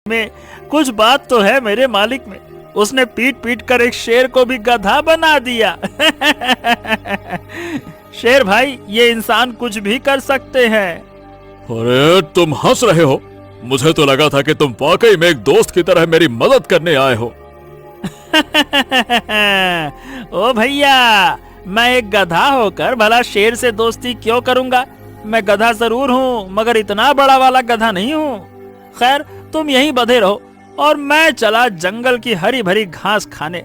में कुछ बात तो है मेरे मालिक में। उसने पीट पीट कर एक शेर को भी गधा बना दिया। शेर भाई, ये इंसान कुछ भी कर सकते हैं। अरे तुम हंस रहे हो? मुझे तो लगा था कि तुम वाकई में एक दोस्त की तरह मेरी मदद करने आए हो। ओ भैया, मैं एक गधा होकर भला शेर से दोस्ती क्यों करूंगा? मैं गधा जरूर हूँ, मगर इतना बड़ा वाला गधा नहीं हूँ। खैर, तुम यहीं बंधे रहो और मैं चला जंगल की हरी भरी घास खाने।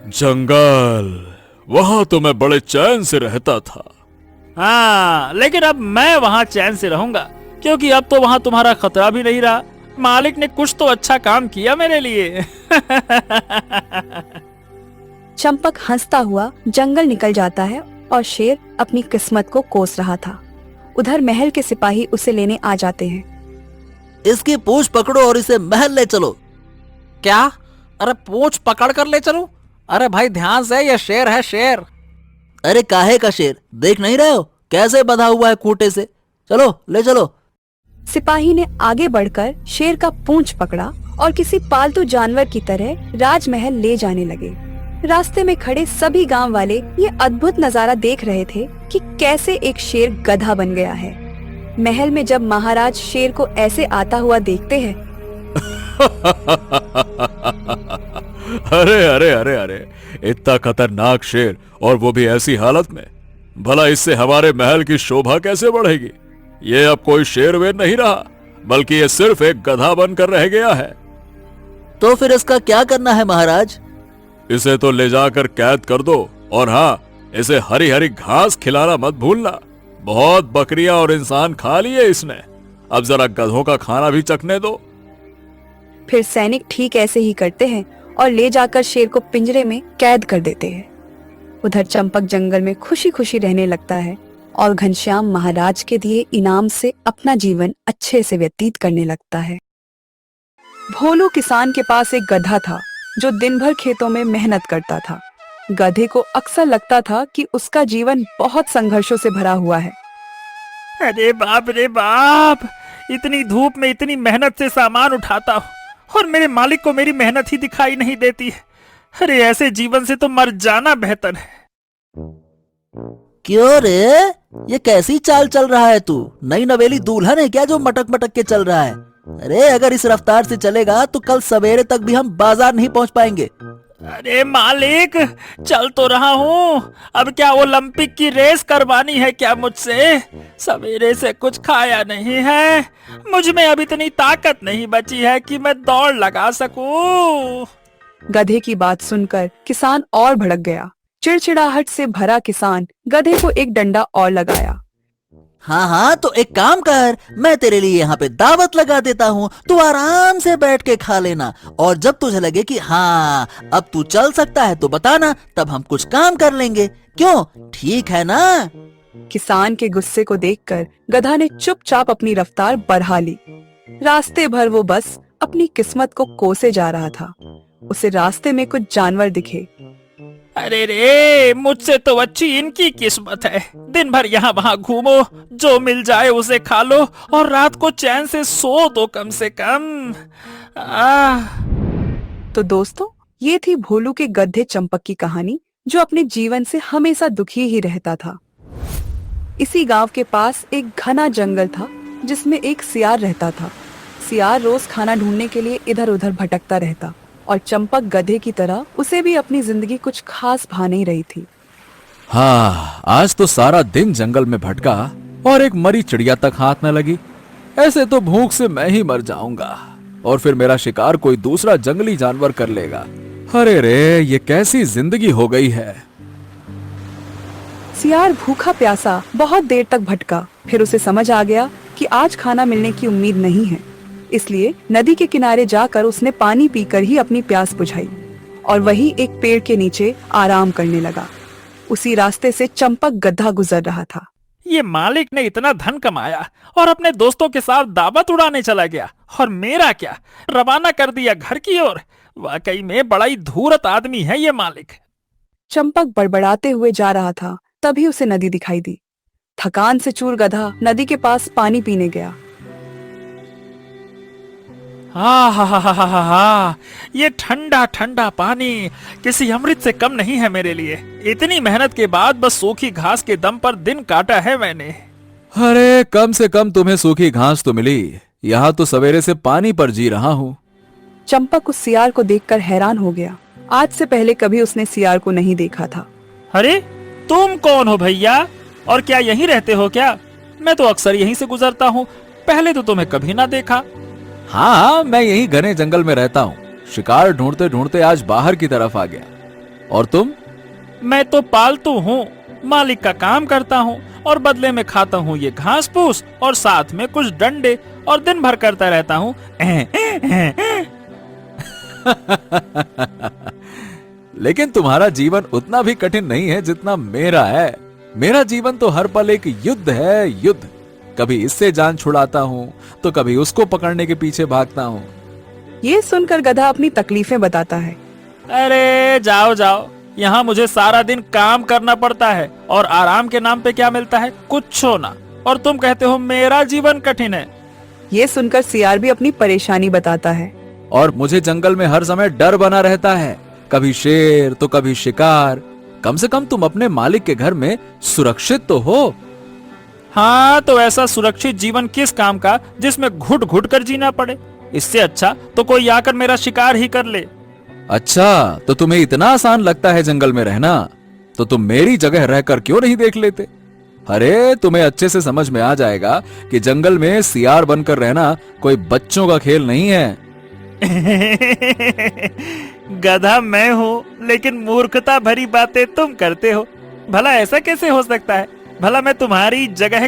जंगल? वहां तो मैं बड़े चैन से रहता था। हाँ, लेकिन अब मैं वहाँ चैन से रहूंगा, क्योंकि अब तो वहाँ तुम्हारा खतरा भी नहीं रहा। मालिक ने कुछ तो अच्छा काम किया मेरे लिए। चंपक हंसता हुआ जंगल निकल जाता है और शेर अपनी किस्मत को कोस रहा था। उधर महल के सिपाही उसे लेने आ जाते हैं। इसकी पूंछ पकड़ो और इसे महल ले चलो। क्या? अरे पूंछ पकड़ कर ले चलूं? अरे भाई ध्यान से, ये शेर है, शेर। अरे काहे का शेर? देख नहीं रहे हो कैसे बंधा हुआ है खूंटे से? चलो ले चलो। सिपाही ने आगे बढ़कर शेर का पूंछ पकड़ा और किसी पालतू जानवर की तरह राजमहल ले जाने लगे। रास्ते में खड़े सभी गांव वाले ये अद्भुत नजारा देख रहे थे कि कैसे एक शेर गधा बन गया है। महल में जब महाराज शेर को ऐसे आता हुआ देखते हैं। अरे अरे अरे अरे, इतना खतरनाक शेर, और वो भी ऐसी हालत में। भला इससे हमारे महल की शोभा कैसे बढ़ेगी? ये अब कोई शेर वेर नहीं रहा, बल्कि ये सिर्फ एक गधा बनकर रह गया है। तो फिर इसका क्या करना है महाराज? इसे तो ले जाकर कैद कर दो, और हाँ, इसे हरी हरी घास खिलाना मत भूलना। बहुत बकरियां और इंसान खा लिए इसने, अब जरा गधों का खाना भी चखने दो। फिर सैनिक ठीक ऐसे ही करते हैं और ले जाकर शेर को पिंजरे में कैद कर देते हैं। उधर चंपक जंगल में खुशी खुशी रहने लगता है और घनश्याम महाराज के दिए इनाम से अपना जीवन अच्छे से व्यतीत करने लगता है। भोलू किसान के पास एक गधा था जो दिन भर खेतों में मेहनत करता था। गधे को अक्सर लगता था कि उसका जीवन बहुत संघर्षों से भरा हुआ है। अरे बाप रे बाप, इतनी धूप में इतनी मेहनत से सामान उठाता हूँ और मेरे मालिक को मेरी मेहनत ही दिखाई नहीं देती है। अरे ऐसे जीवन से तो मर जाना बेहतर है। क्यों रे, ये कैसी चाल चल रहा है तू? नई नवेली दुल्हन है क्या जो मटक मटक के चल रहा है? अरे अगर इस रफ्तार से चलेगा तो कल सवेरे तक भी हम बाजार नहीं पहुंच पाएंगे। अरे मालिक, चल तो रहा हूँ। अब क्या ओलंपिक की रेस करवानी है क्या मुझसे? सवेरे से कुछ खाया नहीं है, मुझ में अब इतनी ताकत नहीं बची है कि मैं दौड़ लगा सकूं। गधे की बात सुनकर किसान और भड़क गया। चिड़चिड़ाहट से भरा किसान गधे को एक डंडा और लगाया। हाँ हाँ, तो एक काम कर, मैं तेरे लिए यहाँ पे दावत लगा देता हूँ, तू आराम से बैठ के खा लेना, और जब तुझे लगे कि हाँ अब तू चल सकता है तो बताना, तब हम कुछ काम कर लेंगे। क्यों, ठीक है ना? किसान के गुस्से को देखकर गधा ने चुपचाप अपनी रफ्तार बढ़ा ली। रास्ते भर वो बस अपनी किस्मत को कोसे जा रहा था। उसे रास्ते में कुछ जानवर दिखे। अरे रे, मुझसे तो अच्छी इनकी किस्मत है। दिन भर यहाँ वहाँ घूमो, जो मिल जाए उसे खा लो और रात को चैन से सो दो कम से कम। तो दोस्तों, ये थी भोलू के गधे चंपक की कहानी, जो अपने जीवन से हमेशा दुखी ही रहता था। इसी गांव के पास एक घना जंगल था जिसमें एक सियार रहता था। सियार रोज खाना ढूंढने के लिए इधर उधर भटकता रहता और चंपक गधे की तरह उसे भी अपनी जिंदगी कुछ खास भा नहीं रही थी। हाँ, आज तो सारा दिन जंगल में भटका और एक मरी चिड़िया तक हाथ न लगी। ऐसे तो भूख से मैं ही मर जाऊंगा और फिर मेरा शिकार कोई दूसरा जंगली जानवर कर लेगा। अरे रे, ये कैसी जिंदगी हो गई है। सियार भूखा प्यासा बहुत देर तक भटका। फिर उसे समझ आ गया कि आज खाना मिलने की उम्मीद नहीं है, इसलिए नदी के किनारे जाकर उसने पानी पीकर ही अपनी प्यास बुझाई और वही एक पेड़ के नीचे आराम करने लगा। उसी रास्ते से चंपक गधा गुजर रहा था। ये मालिक ने इतना धन कमाया और अपने दोस्तों के साथ दावत उड़ाने चला गया, और मेरा क्या, रवाना कर दिया घर की ओर। वाकई में बड़ा ही धूर्त आदमी है ये मालिक। चंपक बड़बड़ाते हुए जा रहा था, तभी उसे नदी दिखाई दी। थकान से चूर गधा नदी के पास पानी पीने गया। हा, ये ठंडा ठंडा पानी किसी अमृत से कम नहीं है मेरे लिए। इतनी मेहनत के बाद बस सूखी घास के दम पर दिन काटा है मैंने। अरे कम से कम तुम्हें सूखी घास तो मिली, यहाँ तो सवेरे से पानी पर जी रहा हूँ। चंपक उस सियार को देखकर हैरान हो गया। आज से पहले कभी उसने सियार को नहीं देखा था। अरे तुम कौन हो भैया, और क्या यहीं रहते हो क्या? मैं तो अक्सर यहीं से गुजरता हूँ, पहले तो तुम्हें कभी ना देखा। हाँ, मैं यही घने जंगल में रहता हूँ। शिकार ढूंढते ढूंढते आज बाहर की तरफ आ गया। और तुम? मैं तो पालतू हूँ, मालिक का काम करता हूँ और बदले में खाता हूँ ये घास फूस और साथ में कुछ डंडे, और दिन भर करता रहता हूँ लेकिन तुम्हारा जीवन उतना भी कठिन नहीं है जितना मेरा है। मेरा जीवन तो हर पल एक युद्ध है, युद्ध। कभी इससे जान छुड़ाता हूँ तो कभी उसको पकड़ने के पीछे भागता हूँ। ये सुनकर गधा अपनी तकलीफें बताता है। अरे जाओ जाओ, यहाँ मुझे सारा दिन काम करना पड़ता है और आराम के नाम पे क्या मिलता है? कुछ ना। और तुम कहते हो मेरा जीवन कठिन है। ये सुनकर सियार भी अपनी परेशानी बताता है। और मुझे जंगल में हर समय डर बना रहता है, कभी शेर तो कभी शिकार। कम से कम तुम अपने मालिक के घर में सुरक्षित तो हो। हाँ, तो ऐसा सुरक्षित जीवन किस काम का जिसमें घुट घुट कर जीना पड़े? इससे अच्छा तो कोई आकर मेरा शिकार ही कर ले। अच्छा, तो तुम्हें इतना आसान लगता है जंगल में रहना, तो तुम मेरी जगह रहकर क्यों नहीं देख लेते? अरे तुम्हें अच्छे से समझ में आ जाएगा कि जंगल में सियार बनकर रहना कोई बच्चों का खेल नहीं है। गधा मैं हूँ, लेकिन मूर्खता भरी बातें तुम करते हो। भला ऐसा कैसे हो सकता है? भला मैं तुम्हारी जगह